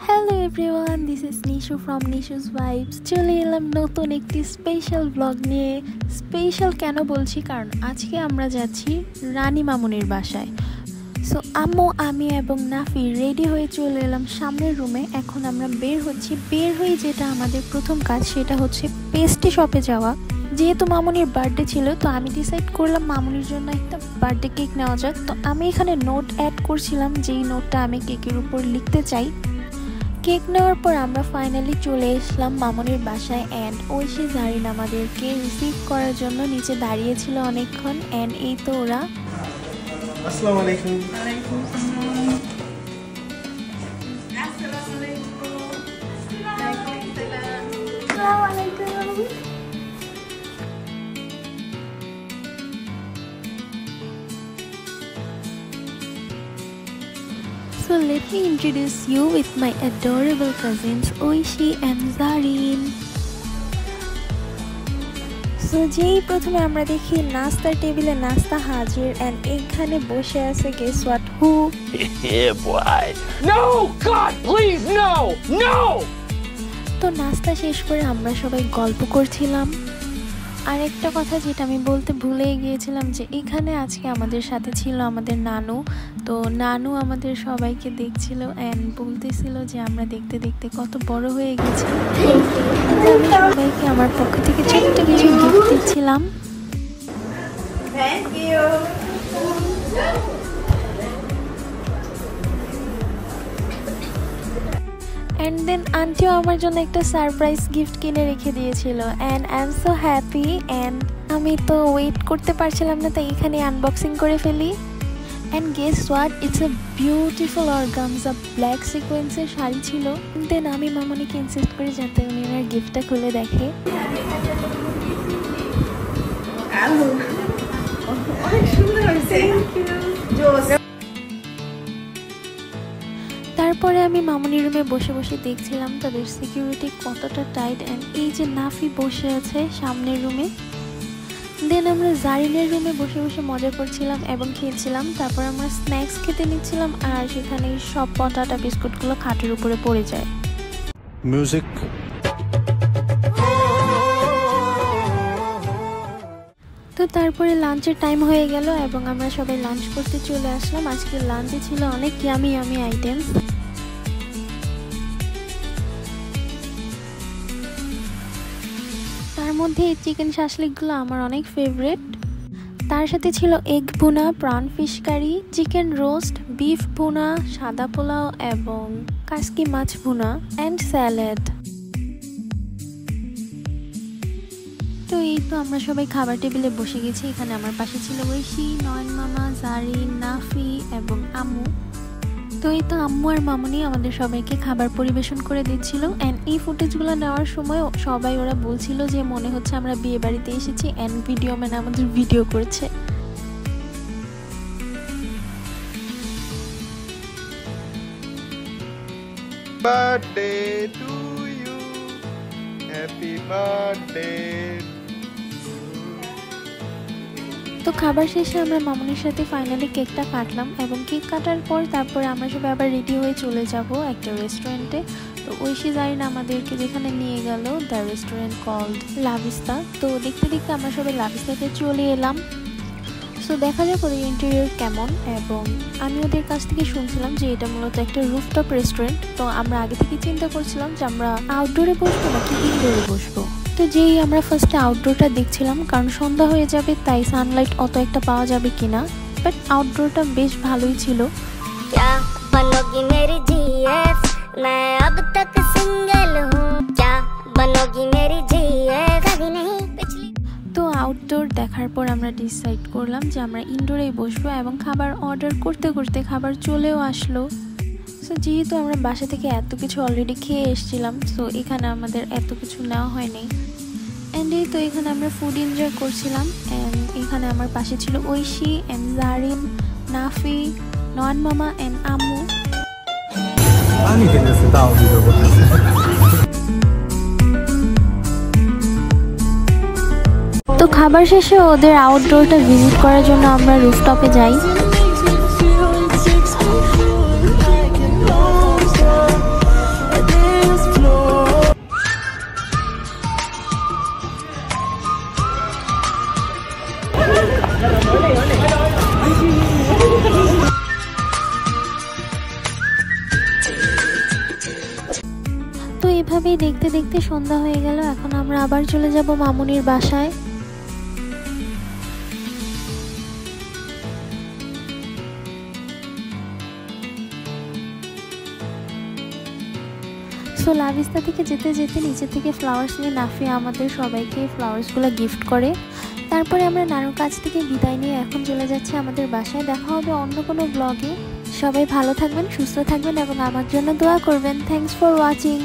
Hello everyone, this is Nishu from Nishu's Vibes. চলে এলাম নতুন একটি স্পেশাল ব্লগ নিয়ে। স্পেশাল কেন বলছি, কারণ আজকে আমরা যাচ্ছি রানী মামুনির বাসায়। সো আম্মু, আমি এবং নাফি রেডি হয়ে চলে এলাম সামনের রুমে। এখন আমরা বের হয়ে যেটা আমাদের প্রথম কাজ সেটা হচ্ছে পেস্ট্রি শপে যাওয়া। যেহেতু মামুনির বার্থডে ছিল, তো আমি ডিসাইড করলাম মামুনির জন্য একটা বার্থডে কেক নেওয়া যাক। তো আমি এখানে নোট অ্যাড করছিলাম, যেই নোটটা আমি কেকের উপর লিখতে চাই। কেক নেওয়ার পর আমরা ফাইনালি চলে এসলাম মামুনির বাসায়। অ্যান্ড ঐশী জারিন আমাদেরকে রিসিভ করার জন্য নিচে দাঁড়িয়েছিল অনেকক্ষণ। অ্যান্ড এই তো ওরা। আসসালামু আলাইকুম। So let me introduce you with my adorable cousins Oishi and Zarin. So যেই প্রথমে আমরা দেখি নাস্তার টেবিলে নাস্তা হাজির, and এখানে বসে আছে guess what who? Yeah boy. No God please no no. তো নাস্তা শেষ করে আমরা সবাই গল্প করছিলাম। আর একটা কথা যেটা আমি বলতে ভুলেই গিয়েছিলাম, যে এখানে আজকে আমাদের সাথে ছিল আমাদের নানু। তো নানু আমাদের সবাইকে দেখছিল অ্যান্ড বলতেছিল যে আমরা দেখতে দেখতে কত বড় হয়ে গেছি। আমি সবাইকে আমার পক্ষ থেকে ছোট্ট কিছু গিফট দিচ্ছিলাম। Thank you. অ্যান্ড দেন আন্টিও আমার জন্য একটা সারপ্রাইজ গিফট কিনে রেখে দিয়েছিল। And I am so happy. And আমি তো ওয়েট করতে পারছিলাম না, তাই এখানে আনবক্সিং করে ফেলি। And guess what, it's a beautiful organza black সিকোয়েন্সের শাড়ি ছিল। দেন আমি মামুনিকে ইনসিস্ট করি যাতে উনি ওনার গিফটটা খুলে দেখে। অনেক সুন্দর হয়েছে। তারপরে আমি মামুনির রুমে বসে বসে দেখছিলাম তাদের সিকিউরিটি কতটা টাইট। অ্যান্ড এই যে নাফি বসে আছে সামনের রুমে। দেন আমরা জারিনের রুমে বসে বসে মজা করছিলাম এবং খেয়েছিলাম। তারপর আমরা স্ন্যাক্স খেতে নিচ্ছিলাম, আর সেখানে সব পটাটা বিস্কুটগুলো খাটের উপরে পড়ে যায়। মিউজিক। তো তারপরে লাঞ্চের টাইম হয়ে গেল এবং আমরা সবাই লাঞ্চ করতে চলে আসলাম। আজকের লাঞ্চে ছিল অনেক ইয়ামি ইয়ামি আইটেমস। তার মধ্যে এই চিকেন শাসলিকগুলো আমার অনেক ফেভারিট। তার সাথে ছিল এগ ভুনা, প্রাণ fish curry, chicken roast, beef ভুনা, সাদা পোলাও এবং কাসকি মাছ ভুনা অ্যান্ড স্যালাড। তো এই তো আমরা সবাই খাবার টেবিলে বসে গেছি। এখানে আমার পাশে ছিল ঐশী, নয়ন মামা, জারিন, নাফি এবং আম্মু। তো এই তো আম্মু আর মামুনি আমাদের সবাইকে খাবার পরিবেশন করে দিচ্ছিল। অ্যান্ড এই ফুটেজগুলো নেওয়ার সময় সবাই ওরা বলছিল যে মনে হচ্ছে আমরা বিয়ে বাড়িতে এসেছি অ্যান্ড ভিডিও ম্যান আমাদের ভিডিও করছে। Birthday to you, happy birthday. তো খাবার শেষে আমরা মামুনির সাথে ফাইনালি কেকটা কাটলাম এবং কেক কাটার পর তারপরে আমরা সবাই আবার রেডি হয়ে চলে যাব একটা রেস্টুরেন্টে। তো ঐশী জারিন আমাদেরকে যেখানে নিয়ে গেল, দ্য রেস্টুরেন্ট কল্ড লাভিস্তা। তো দেখতে দেখতে আমরা সবাই লাভিস্তাতে চলে এলাম। সো দেখা যাক ওদের ইন্টেরিয়র কেমন। এবং আমি ওদের কাছ থেকে শুনছিলাম যে এটা মূলত একটা রুফটপ রেস্টুরেন্ট। তো আমরা আগে থেকে চিন্তা করছিলাম যে আমরা আউটডোরে বসবো নাকি ইনডোরে বসবো। তো যেই আমরা ফার্স্টে আউটডোরটা দেখছিলাম, কারণ সন্ধ্যা হয়ে যাবে তাই সানলাইট অত একটা পাওয়া যাবে কিনা। বাট আউটডোরটা বেশ ভালোই ছিল। তো আউটডোর দেখার পর আমরা ডিসাইড করলাম যে আমরা ইনডোরেই বসবো এবং খাবার অর্ডার করতে করতে খাবার চলেও আসলো। সো যেহেতু আমরা বাসা থেকে এত কিছু অলরেডি খেয়ে এসেছিলাম, সো এখানে আমাদের এত কিছু নেওয়া হয়নি। অ্যান্ড এই তো এখানে আমরা ফুড এনজয় করছিলাম। অ্যান্ড এখানে আমার পাশে ছিল ঐশী অ্যান্ড জারিন, নাফি, নয়ন মামা অ্যান্ড আম্মু। তো খাবার শেষে ওদের আউটডোরটা ভিজিট করার জন্য আমরা রুফটপে যাই। এভাবেই দেখতে দেখতে সন্ধ্যা হয়ে গেল। এখন আমরা আবার চলে যাব মামুনির বাসায়। সো লাভিস্তা থেকে যেতে যেতে নিচে থেকে ফ্লাওয়ার্স নিয়ে নাফিয়া আমাদের সবাইকে ফ্লাওয়ার্সগুলো গিফট করে। তারপরে আমরা নানুর কাছ থেকে বিদায় নিয়ে এখন চলে যাচ্ছি আমাদের বাসায়। দেখা হবে অন্য কোনো ব্লগে। সবাই ভালো থাকবেন, সুস্থ থাকবেন এবং আমার জন্য দোয়া করবেন। Thanks for watching.